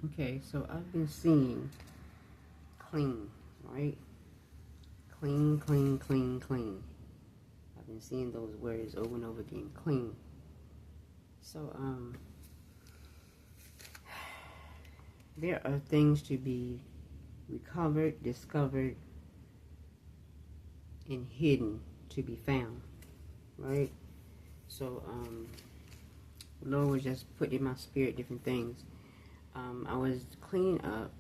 Okay, so I've been seeing clean, right? Clean, clean, clean, clean. I've been seeing those words over and over again. Clean. So, there are things to be recovered, discovered, and hidden to be found, right? So, the Lord was just putting in my spirit different things. I was cleaning up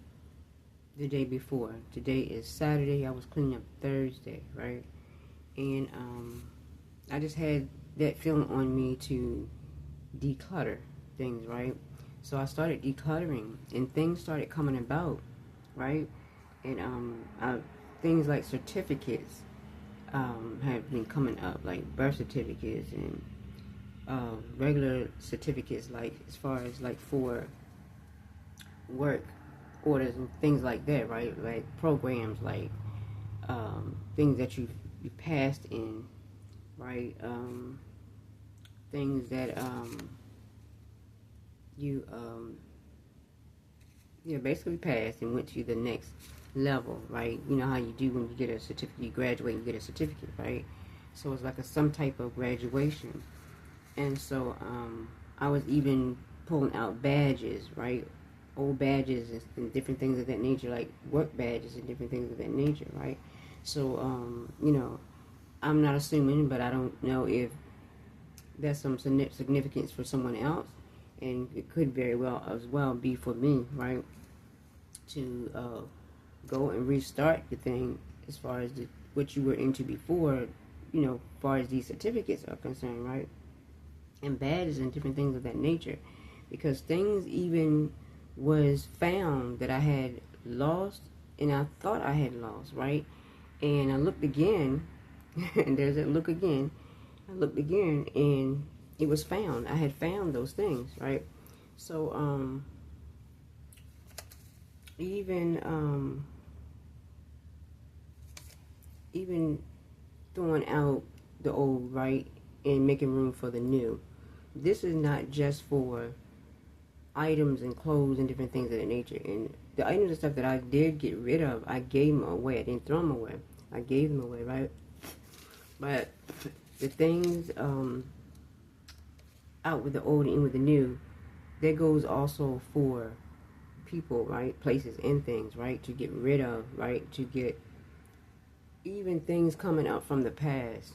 the day before. Today is Saturday. I was cleaning up Thursday, right? And I just had that feeling on me to declutter things, right? So I started decluttering, and things started coming about, right? And things like certificates have been coming up, like birth certificates and regular certificates, like as far as like for work orders and things like that, right? Like programs, like things that you passed in, right? Things that you basically passed and went to the next level, right? You know how you do when you get a certificate, you graduate, you get a certificate, right? So it's like some type of graduation. And so I was even pulling out badges, right? Old badges and different things of that nature, like work badges and different things of that nature, right? So, I'm not assuming, but I don't know if there's some significance for someone else, and it could very well as well be for me, right? To go and restart the thing as far as what you were into before, as far as these certificates are concerned, right? And badges and different things of that nature, because things even was found that I had lost, and I thought I had lost, right? And I looked again, and there's that look again. I looked again, and it was found. I had found those things, right? So, even throwing out the old, right, and making room for the new. This is not just for items and clothes and different things of that nature. And the items and stuff that I did get rid of, I gave them away. I didn't throw them away. I gave them away, right? But the things out with the old and in with the new, that goes also for people, right? Places and things, right? To get rid of, right? To get even things coming out from the past.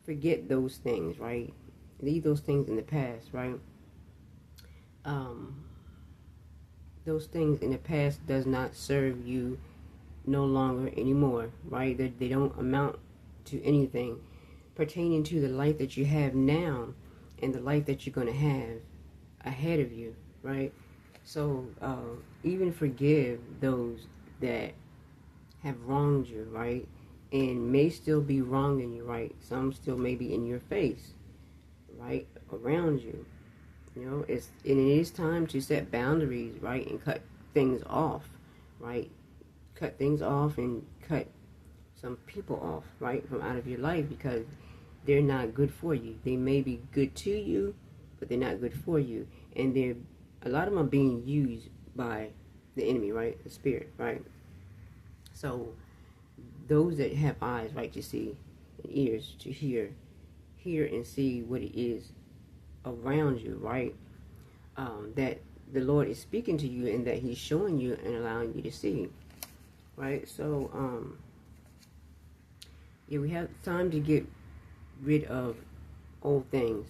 Forget those things, right? Leave those things in the past, right? Those things in the past does not serve you no longer anymore, right? They don't amount to anything pertaining to the life that you have now and the life that you're going to have ahead of you, right? So even forgive those that have wronged you, right? And may still be wronging you, right? Some still may be in your face, right? Around you. It is time to set boundaries, right? And cut things off, right? Cut things off and cut some people off, right? From out of your life, because they're not good for you. They may be good to you, but they're not good for you. And a lot of them are being used by the enemy, right? The spirit, right? So those that have eyes, right, to see, and ears to hear and see what it is around you, right? That the Lord is speaking to you and that He's showing you and allowing you to see, right? So, we have time to get rid of old things,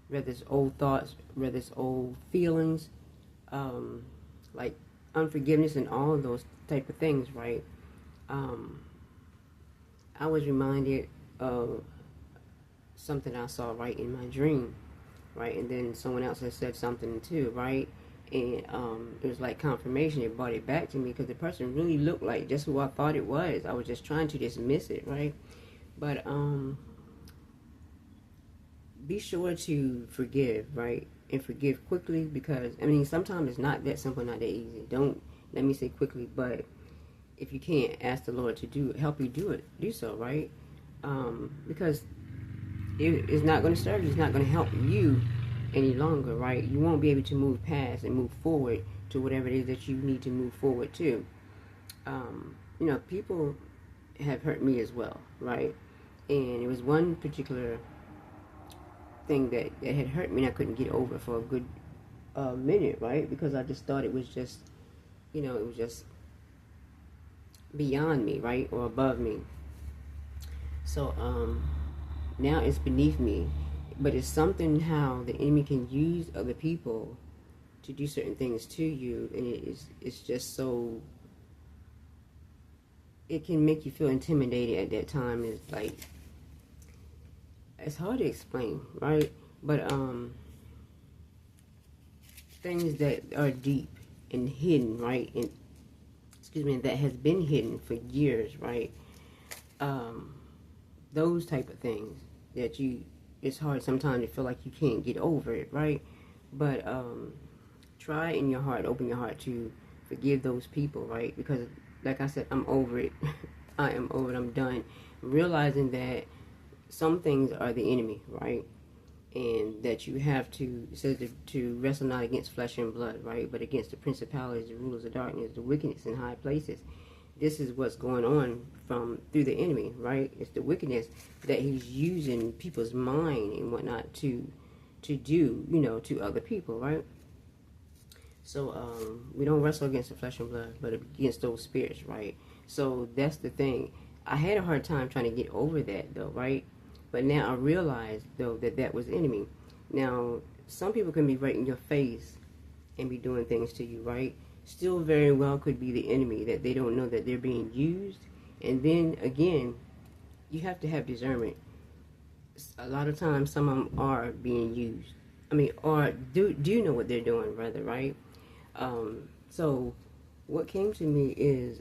whether it's old thoughts, whether it's old feelings, like unforgiveness and all of those type of things, right? I was reminded of something I saw right in my dream, right? And then someone else has said something too, right? And it was like confirmation. It brought it back to me because the person really looked like just who I thought it was. I was just trying to dismiss it, right? But be sure to forgive, right? And forgive quickly, because sometimes it's not that simple, not that easy. Don't let me say quickly, but if you can't, ask the Lord to help you do so, right? Because it's not going to serve you. It's not going to help you any longer, right? You won't be able to move past and move forward to whatever it is that you need to move forward to. People have hurt me as well, right? And it was one particular thing that had hurt me and I couldn't get over for a good minute, right? Because I just thought it was just, it was just beyond me, right? Or above me. So now it's beneath me. But it's something how the enemy can use other people to do certain things to you, and it's just so, it can make you feel intimidated at that time. It's like, it's hard to explain, right? But things that are deep and hidden, right? And that has been hidden for years, right? Those type of things that it's hard sometimes to feel like you can't get over it, right? But try in your heart, open your heart to forgive those people, right? Because like I said, I'm over it. I am over it. I'm done. Realizing that some things are the enemy, right? And that you have to, it says to wrestle not against flesh and blood, right? But against the principalities, the rulers of darkness, the wickedness in high places. This is what's going on through the enemy, right? It's the wickedness that he's using people's mind and whatnot to do, to other people, right? So we don't wrestle against the flesh and blood, but against those spirits, right? So that's the thing. I had a hard time trying to get over that, though, right? But now I realize, though, that was enemy. Now, some people can be right in your face and be doing things to you, right? Still very well could be the enemy, that they don't know that they're being used. And then, again, you have to have discernment. A lot of times, some of them are being used. Or do know what they're doing, rather, right? So, what came to me is,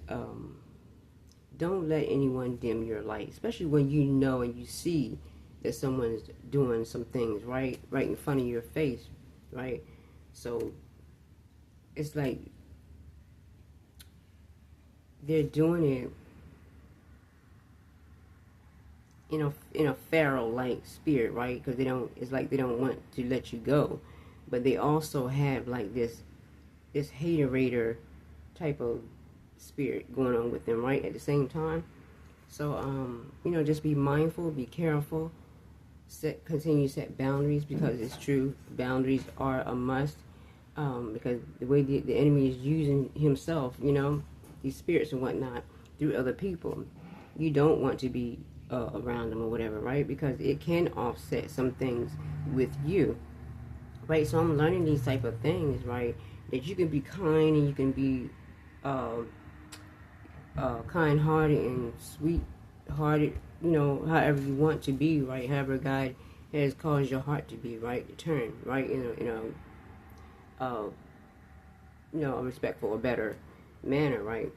don't let anyone dim your light, especially when you know and you see that someone's doing some things right in front of your face, right? So it's like they're doing it in a pharaoh-like spirit, right? Because it's like they don't want to let you go, but they also have like this hater type of spirit going on with them, right, at the same time. So just be mindful, be careful, continue to set boundaries, because it's true, boundaries are a must, because the way the enemy is using himself, these spirits and whatnot, through other people, you don't want to be around them or whatever, right? Because it can offset some things with you, right? So I'm learning these type of things, right, that you can be kind and you can be kind-hearted and sweet-hearted, however you want to be, right? However God has caused your heart to be, right? To turn, right? A respectful or better manner, right?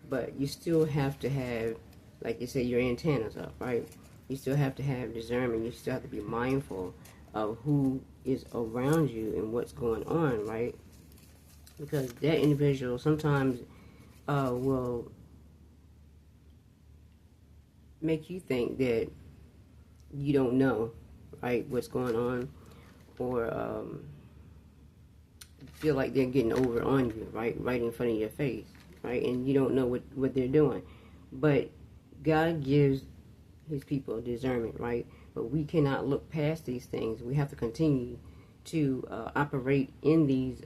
But you still have to have, like you say, your antennas up, right? You still have to have discernment. You still have to be mindful of who is around you and what's going on, right? Because that individual sometimes will make you think that you don't know, right, what's going on, or feel like they're getting over on you, right in front of your face, right, and you don't know what they're doing. But God gives his people discernment, right? But we cannot look past these things. We have to continue to operate in these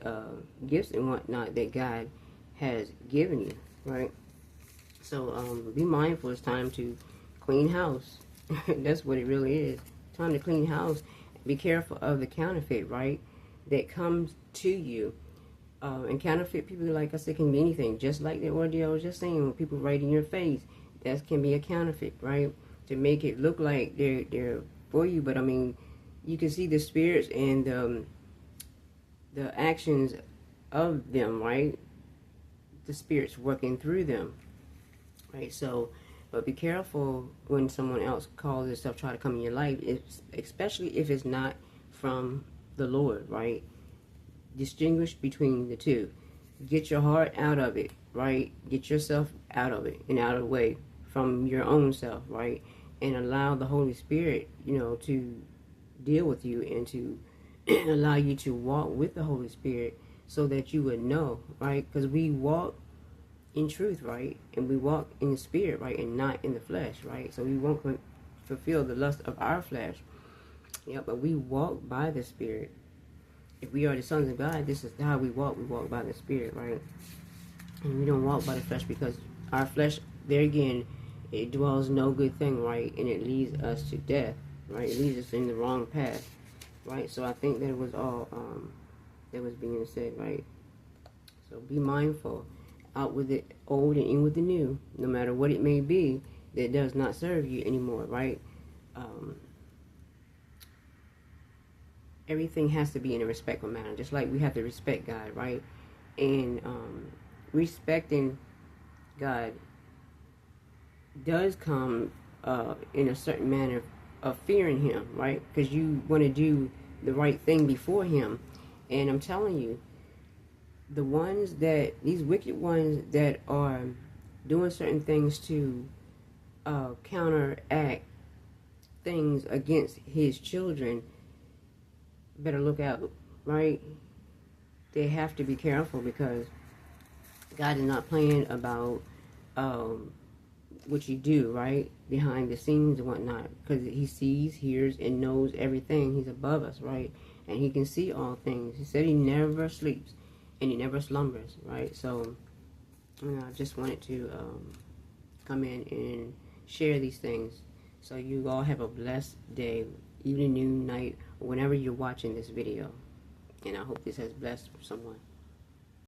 gifts and whatnot that God has given you, right? So be mindful. It's time to clean house. That's what it really is. Time to clean house. Be careful of the counterfeit, right, that comes to you. And counterfeit people, like I said, can be anything. Just like the ordeal I was just saying, when people write in your face, that can be a counterfeit, right? To make it look like they're for you. But you can see the spirits and the actions of them, right? The spirits working through them, right? So, but be careful when someone else calls itself try to come in your life, especially if it's not from the Lord, right? Distinguish between the two. Get your heart out of it, right? Get yourself out of it and out of the way from your own self, right? And allow the Holy Spirit, to deal with you and to allow you to walk with the Holy Spirit so that you would know, right? Because we walk in truth, right? And we walk in the Spirit, right? And not in the flesh, right? So we won't fulfill the lust of our flesh. Yeah, but we walk by the Spirit. If we are the sons of God, this is how we walk. We walk by the Spirit, right? And we don't walk by the flesh, because our flesh, there again, it dwells no good thing, right? And it leads us to death, right? It leads us in the wrong path, right? So I think that it was all that was being said, right? So be mindful. Out with the old and in with the new, no matter what it may be that does not serve you anymore, right? Everything has to be in a respectful manner, just like we have to respect God, right? And respecting God does come in a certain manner of fearing Him, right? Because you want to do the right thing before Him. And I'm telling you, these wicked ones that are doing certain things to counteract things against His children, better look out, right? They have to be careful, because God is not playing about what you do, right? Behind the scenes and whatnot, because He sees, hears, and knows everything. He's above us, right? And He can see all things. He said He never sleeps and He never slumbers, right? So, I just wanted to come in and share these things. So you all have a blessed day, evening, noon, night, or whenever you're watching this video. And I hope this has blessed someone.